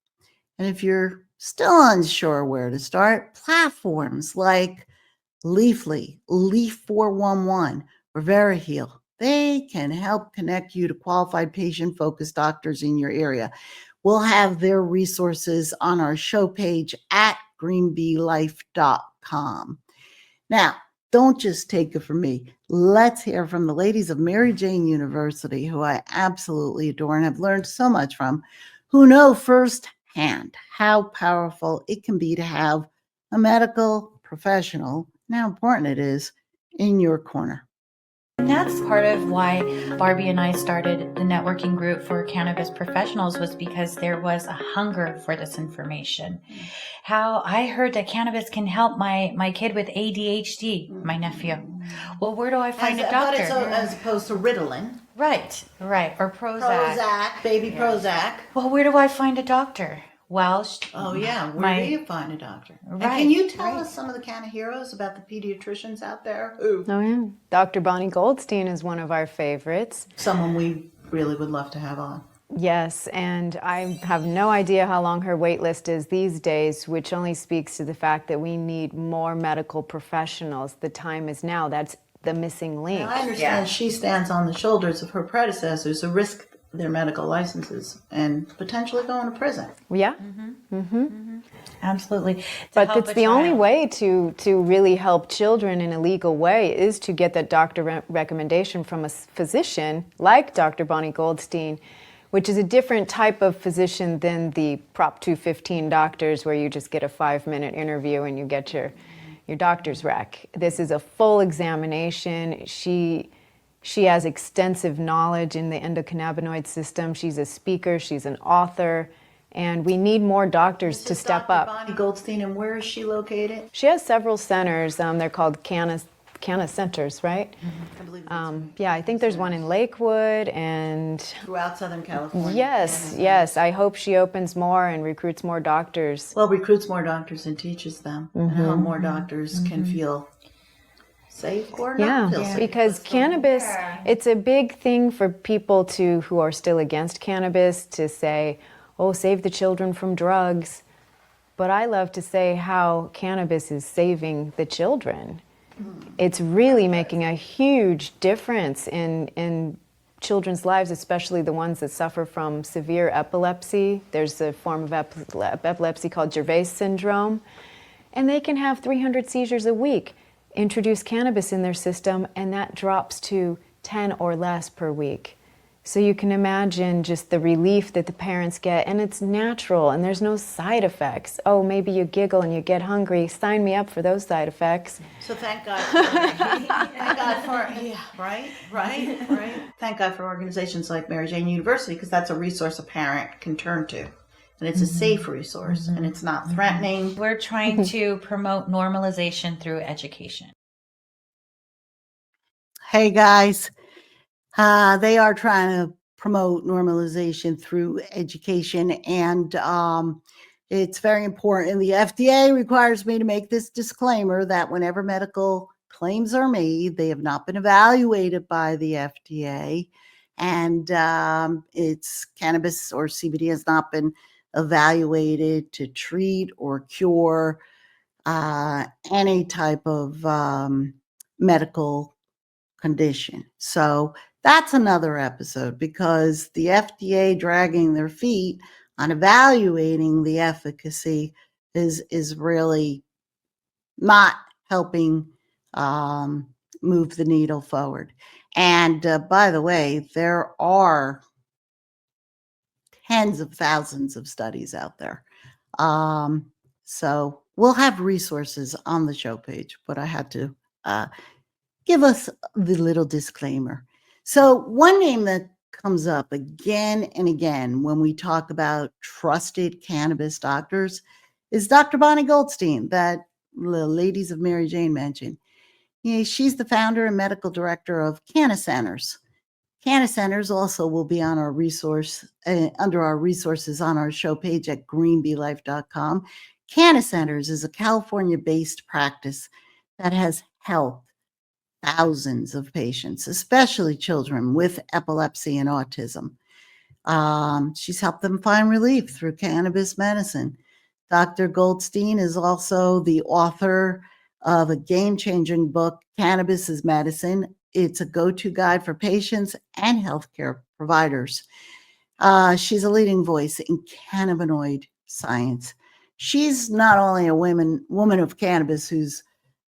And if you're still unsure where to start, platforms like Leafly, Leaf 411, or VeriHeal, they can help connect you to qualified patient-focused doctors in your area. We'll have their resources on our show page at greenbeelife.com. Now, don't just take it from me. Let's hear from the ladies of Mary Jane University, who I absolutely adore and have learned so much from, who know firsthand how powerful it can be to have a medical professional, and how important it is, in your corner. That's part of why Barbie and I started the networking group for cannabis professionals, was because there was a hunger for this information. How I heard that cannabis can help my kid with ADHD, my nephew. Well, where do I find a doctor? As opposed to Ritalin. Right, or Prozac. Baby Prozac. Well, where do I find a doctor? Well, where do you find a doctor? Right, And can you tell us some of the kind of heroes about the pediatricians out there? Oh, yeah. Dr. Bonnie Goldstein is one of our favorites. Someone we really would love to have on. Yes, and I have no idea how long her wait list is these days, which only speaks to the fact that we need more medical professionals. The time is now. That's the missing link. Now, I understand she stands on the shoulders of her predecessors who risk their medical licenses and potentially going to prison. Yeah. Absolutely. But it's the only way to really help children in a legal way is to get that doctor recommendation from a physician like Dr. Bonnie Goldstein, which is a different type of physician than the Prop 215 doctors where you just get a 5-minute interview and you get your doctor's rec. This is a full examination. She has extensive knowledge in the endocannabinoid system. She's a speaker, she's an author, and we need more doctors to step up. Bonnie Goldstein, and where is she located? She has several centers. They're called Canna Centers, right? I believe yeah, I think there's one in Lakewood and throughout Southern California. Yes. I hope she opens more and recruits more doctors. Well, recruits more doctors and teaches them. And how more doctors can feel safe or Yeah, not feel safe. because cannabis, it's a big thing for people who are still against cannabis to say, oh, save the children from drugs. But I love to say how cannabis is saving the children. It's really making a huge difference in children's lives, especially the ones that suffer from severe epilepsy. There's a form of epilepsy called Gervais syndrome, and they can have 300 seizures a week. Introduce cannabis in their system, and that drops to 10 or less per week. So you can imagine just the relief that the parents get, and it's natural, and there's no side effects. Oh, maybe you giggle and you get hungry. Sign me up for those side effects. So thank God right. Thank God for organizations like Mary Jane University, because that's a resource a parent can turn to. And it's a safe resource, and it's not threatening. We're trying to promote normalization through education. Hey guys, they are trying to promote normalization through education, and it's very important. And the FDA requires me to make this disclaimer that whenever medical claims are made, they have not been evaluated by the FDA, and it's cannabis or CBD has not been evaluated to treat or cure any type of medical condition. So that's another episode, because the FDA dragging their feet on evaluating the efficacy is really not helping move the needle forward. And by the way, there are tens of thousands of studies out there. So we'll have resources on the show page, but I had to give us the little disclaimer. So one name that comes up again and again when we talk about trusted cannabis doctors is Dr. Bonnie Goldstein, that the ladies of Mary Jane mentioned. She's the founder and medical director of Canna Centers. Canna Centers also will be on our resource, under our resources on our show page at greenbeelife.com. Canna Centers is a California-based practice that has helped thousands of patients, especially children with epilepsy and autism. She's helped them find relief through cannabis medicine. Dr. Goldstein is also the author of a game-changing book, Cannabis is Medicine. It's a go-to guide for patients and healthcare providers. She's a leading voice in cannabinoid science. She's not only a woman of cannabis who's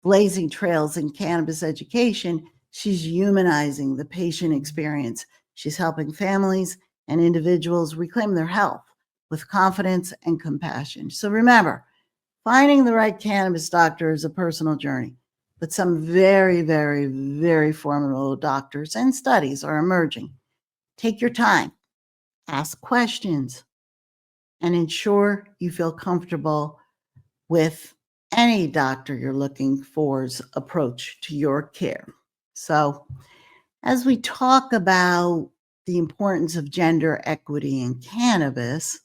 blazing trails in cannabis education, she's humanizing the patient experience. She's helping families and individuals reclaim their health with confidence and compassion. So remember, finding the right cannabis doctor is a personal journey, but some very, very, very formidable doctors and studies are emerging. Take your time, ask questions, and ensure you feel comfortable with any doctor you're looking for's approach to your care. So, as we talk about the importance of gender equity in cannabis,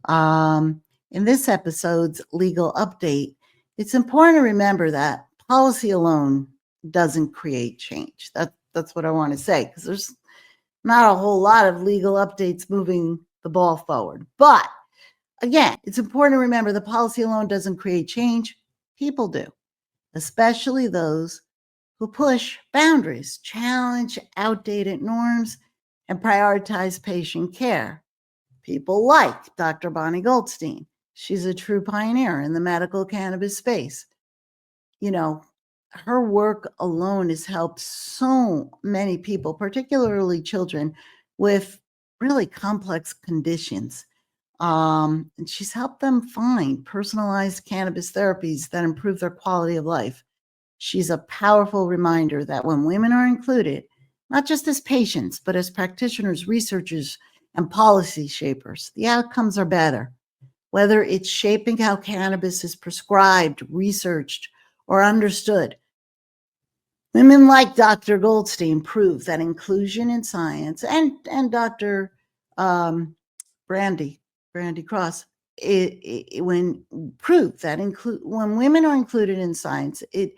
in this episode's legal update, it's important to remember that policy alone doesn't create change. That's what I want to say, because there's not a whole lot of legal updates moving the ball forward. But again, it's important to remember the policy alone doesn't create change. People do, especially those who push boundaries, challenge outdated norms, and prioritize patient care. People like Dr. Bonnie Goldstein. She's a true pioneer in the medical cannabis space. Her work alone has helped so many people, particularly children with really complex conditions. And she's helped them find personalized cannabis therapies that improve their quality of life. She's a powerful reminder that when women are included, not just as patients, but as practitioners, researchers, and policy shapers, the outcomes are better. Whether it's shaping how cannabis is prescribed, researched, or understood, women like Dr. Goldstein prove that inclusion in science, and Dr. Brandy Cross, when women are included in science, it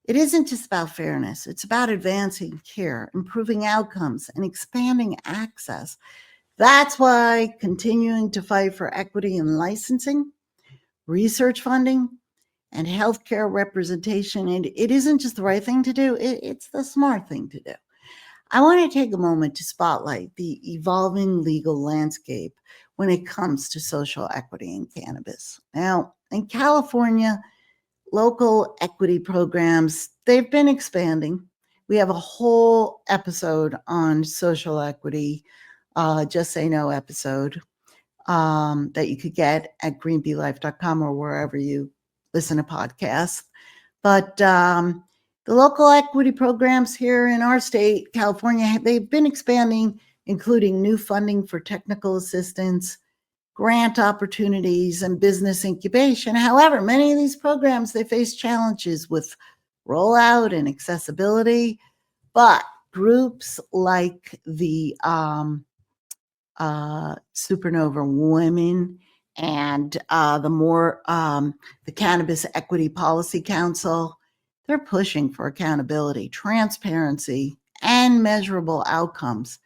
It isn't just about fairness. It's about advancing care, improving outcomes, and expanding access. That's why continuing to fight for equity in licensing, research funding, and healthcare representation, and it isn't just the right thing to do, it's the smart thing to do. I want to take a moment to spotlight the evolving legal landscape when it comes to social equity in cannabis. Now, in California, local equity programs, they've been expanding. We have a whole episode on social equity, Just Say No episode, that you could get at greenbeelife.com or wherever you listen to podcasts. But the local equity programs here in our state, California, they've been expanding, including new funding for technical assistance, grant opportunities, and business incubation. However, many of these programs, they face challenges with rollout and accessibility, but groups like the Supernova Women and the Cannabis Equity Policy Council, they're pushing for accountability, transparency, and measurable outcomes.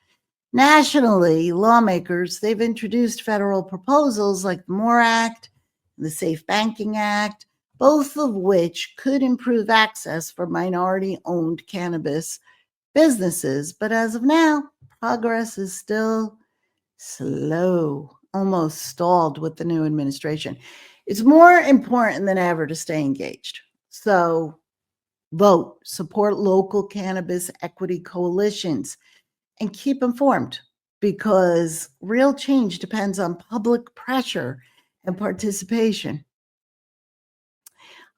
Nationally, lawmakers, they've introduced federal proposals like the MORE Act and the Safe Banking Act, both of which could improve access for minority-owned cannabis businesses. But as of now, progress is still slow, almost stalled with the new administration. It's more important than ever to stay engaged. So vote, support local cannabis equity coalitions, and keep informed, because real change depends on public pressure and participation.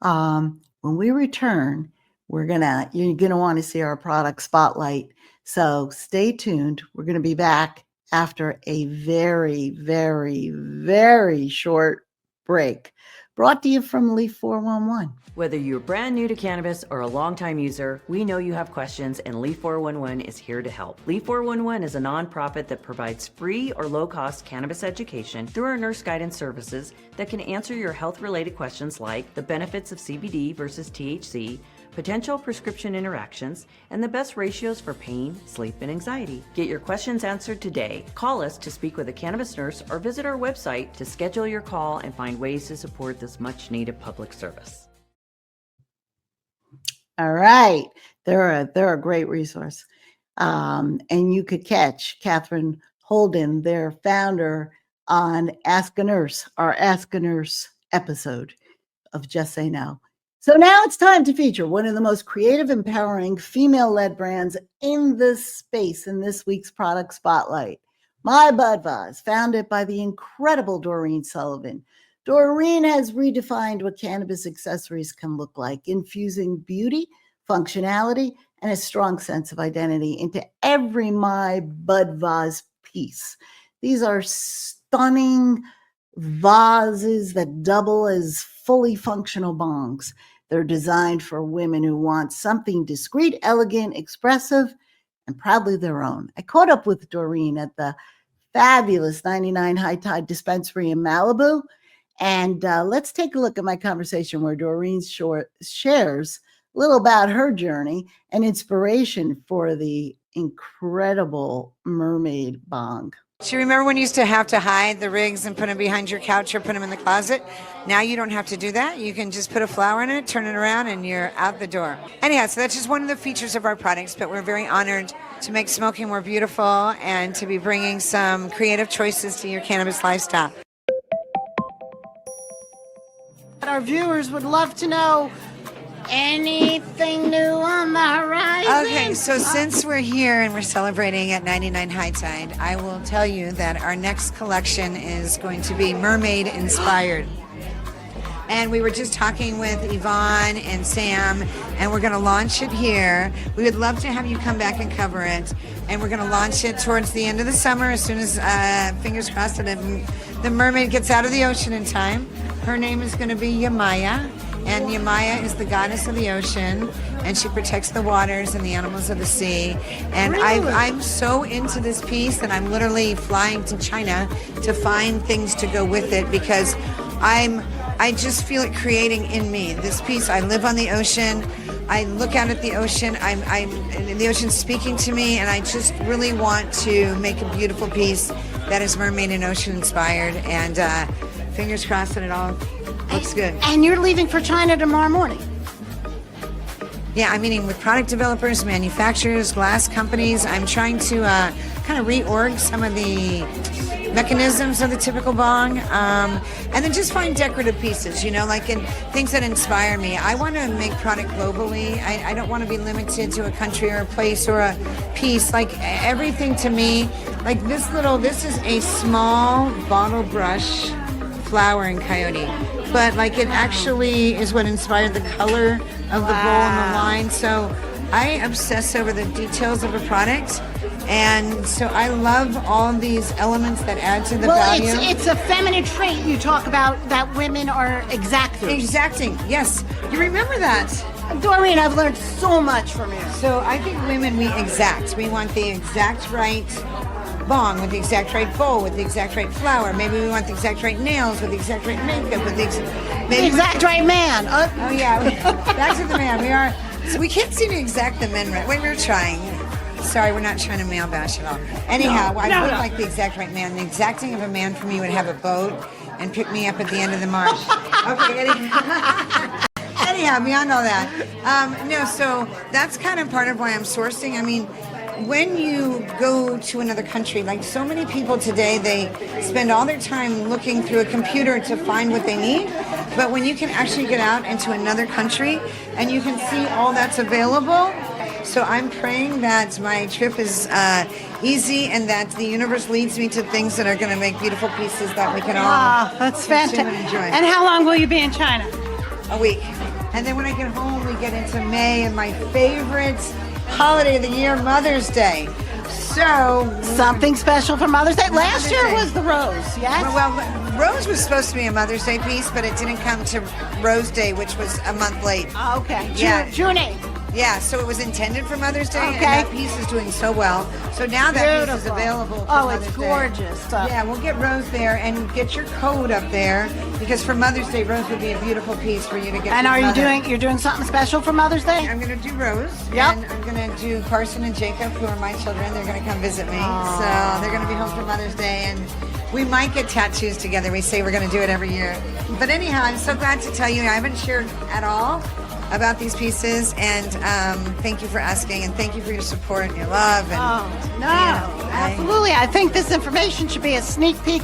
When we return, you're gonna want to see our product spotlight. So stay tuned. We're gonna be back after a very, very, very short break, brought to you from Leaf 411. Whether you're brand new to cannabis or a longtime user, we know you have questions, and Leaf 411 is here to help. Leaf 411 is a nonprofit that provides free or low-cost cannabis education through our nurse guidance services that can answer your health-related questions like the benefits of CBD versus THC, potential prescription interactions, and the best ratios for pain, sleep, and anxiety. Get your questions answered today. Call us to speak with a cannabis nurse or visit our website to schedule your call and find ways to support this much-needed public service. All right. They're a great resource. And you could catch Catherine Holden, their founder, on Ask a Nurse, our Ask a Nurse episode of Just Say No. So now it's time to feature one of the most creative, empowering, female-led brands in this space in this week's product spotlight. My Bud Vaz, founded by the incredible Doreen Sullivan. Doreen has redefined what cannabis accessories can look like, infusing beauty, functionality, and a strong sense of identity into every My Bud Vaz piece. These are stunning vases that double as fully functional bongs. They're designed for women who want something discreet, elegant, expressive, and proudly their own. I caught up with Doreen at the fabulous 99 High Tide dispensary in Malibu. And let's take a look at my conversation where Doreen shares a little about her journey and inspiration for the incredible mermaid bong. Do you remember when you used to have to hide the rigs and put them behind your couch or put them in the closet? Now you don't have to do that. You can just put a flower in it, turn it around, and you're out the door. Anyhow, so that's just one of the features of our products, but we're very honored to make smoking more beautiful and to be bringing some creative choices to your cannabis lifestyle. Our viewers would love to know anything new on the horizon. Okay, so since we're here and we're celebrating at 99 High Tide, I will tell you that our next collection is going to be mermaid inspired. And we were just talking with Yvonne and Sam, and we're going to launch it here. We would love to have you come back and cover it. And we're going to launch it towards the end of the summer, as soon as, fingers crossed, that the mermaid gets out of the ocean in time. Her name is going to be Yamaya. And Yamaya is the goddess of the ocean, and she protects the waters and the animals of the sea. And Really? I'm so into this piece that I'm literally flying to China to find things to go with it, because I I just feel it creating in me. This piece, I live on the ocean. I look out at the ocean. I'm the ocean's speaking to me, and I just really want to make a beautiful piece that is mermaid and ocean inspired. And fingers crossed that it all looks good. And you're leaving for China tomorrow morning. Yeah, I'm meeting with product developers, manufacturers, glass companies. I'm trying to kind of reorg some of the mechanisms of the typical bong, and then just find decorative pieces, like in things that inspire me. I want to make product globally. I don't want to be limited to a country or a place or a piece. Like everything to me, like this is a small bottle brush flower in coyote, but like it actually is what inspired the color of the bowl and the line. So I obsess over the details of a product. And so I love all these elements that add to the value. Well, it's a feminine trait you talk about, that women are exacters. Exacting, yes. You remember that. Doreen, I've learned so much from you. So I think women, we exact. We want the exact right bong with the exact right bowl, with the exact right flower. Maybe we want the exact right nails with the exact right makeup, with the exact right man. Oh yeah, back to the man. We are. So we can't seem to exact the men right. Wait, we're trying. Sorry, we're not trying to male bash at all. Anyhow, I would like the exact right man. The exacting of a man for me would have a boat and pick me up at the end of the march. Okay, anyhow, beyond all that. No, so that's kind of part of why I'm sourcing. I mean, when you go to another country, like so many people today, they spend all their time looking through a computer to find what they need. But when you can actually get out into another country and you can see all that's available. So I'm praying that my trip is easy and that the universe leads me to things that are going to make beautiful pieces that we can all that's consume fantastic. and enjoy. And how long will you be in China? A week. And then when I get home, we get into May and my favorite holiday of the year, Mother's Day. So something special for Mother's Day. Last year was the rose, yes? Well, Rose was supposed to be a Mother's Day piece, but it didn't come to Rose Day, which was a month late. Okay, June June 8th. Yeah, so it was intended for Mother's Day, Okay. and that piece is doing so well. So now that piece is available for Mother's it's Day. gorgeous. Yeah, we'll get Rose there and get your code up there, because for Mother's Day, Rose would be a beautiful piece for you to get. And to are Mother. you're doing something special for Mother's Day? I'm going to do Rose. Yep. And I'm going to do Carson and Jacob, who are my children. They're going to come visit me. So they're going to be home for Mother's Day, and we might get tattoos together. We say we're going to do it every year. But anyhow, I'm so glad to tell you, I haven't shared at all about these pieces, and thank you for asking, and thank you for your support and your love. And, Absolutely. I think this information should be a sneak peek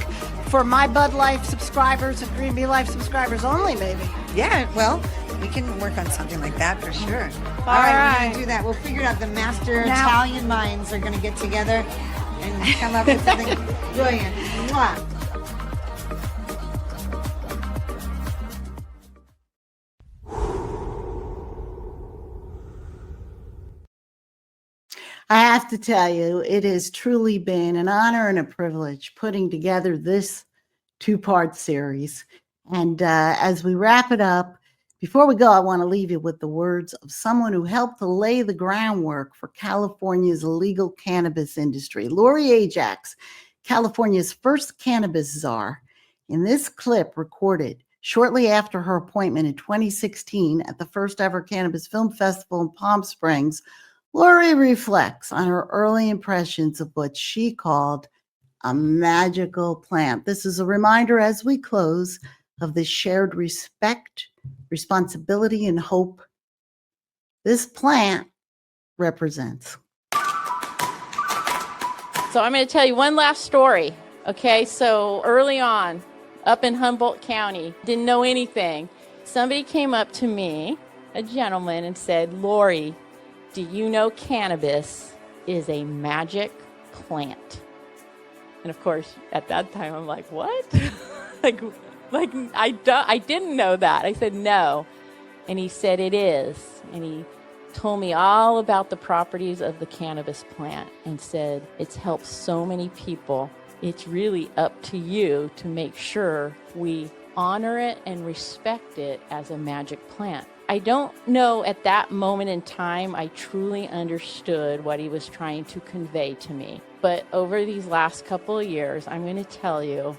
for my Bud Life subscribers and Green Bee Life subscribers only, maybe. Yeah, well, we can work on something like that for sure. All right. we're going to do that. We'll figure it out. The master Italian minds are going to get together and come up with something brilliant. Mwah. I have to tell you, it has truly been an honor and a privilege putting together this two-part series. And as we wrap it up, before we go, I want to leave you with the words of someone who helped to lay the groundwork for California's legal cannabis industry, Lori Ajax, California's first cannabis czar. In this clip recorded shortly after her appointment in 2016 at the first ever Cannabis Film Festival in Palm Springs, Lori reflects on her early impressions of what she called a magical plant. This is a reminder as we close of the shared respect, responsibility, and hope this plant represents. So I'm going to tell you one last story. Okay, so early on, up in Humboldt County, didn't know anything. Somebody came up to me, a gentleman, and said, "Lori, do you know cannabis is a magic plant?" And of course, at that time, I'm like, "What?" like I didn't know that. I said, "No." And he said, "It is." And he told me all about the properties of the cannabis plant and said, "It's helped so many people. It's really up to you to make sure we honor it and respect it as a magic plant." I don't know at that moment in time I truly understood what he was trying to convey to me. But over these last couple of years, I'm going to tell you,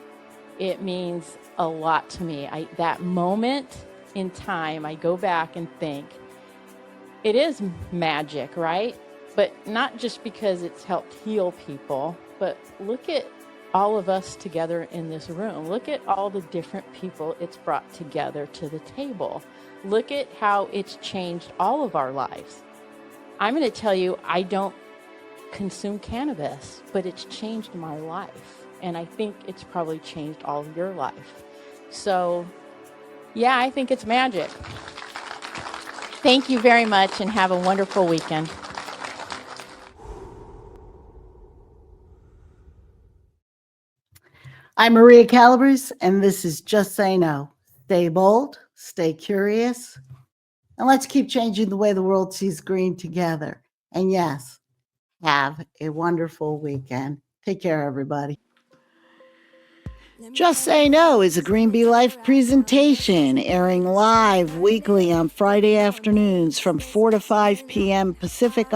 it means a lot to me. That moment in time, I go back and think, it is magic, right? But not just because it's helped heal people, but look at all of us together in this room. Look at all the different people it's brought together to the table. Look at how it's changed all of our lives. I'm going to tell you, I don't consume cannabis, but it's changed my life. And I think it's probably changed all of your life. So, yeah, I think it's magic. Thank you very much and have a wonderful weekend. I'm Maria Calabrese, and this is Just Say No. Stay bold, stay curious, and let's keep changing the way the world sees green together. And yes, have a wonderful weekend. Take care, everybody. Just Say No is a Green Bee Life presentation airing live weekly on Friday afternoons from 4 to 5 p.m. Pacific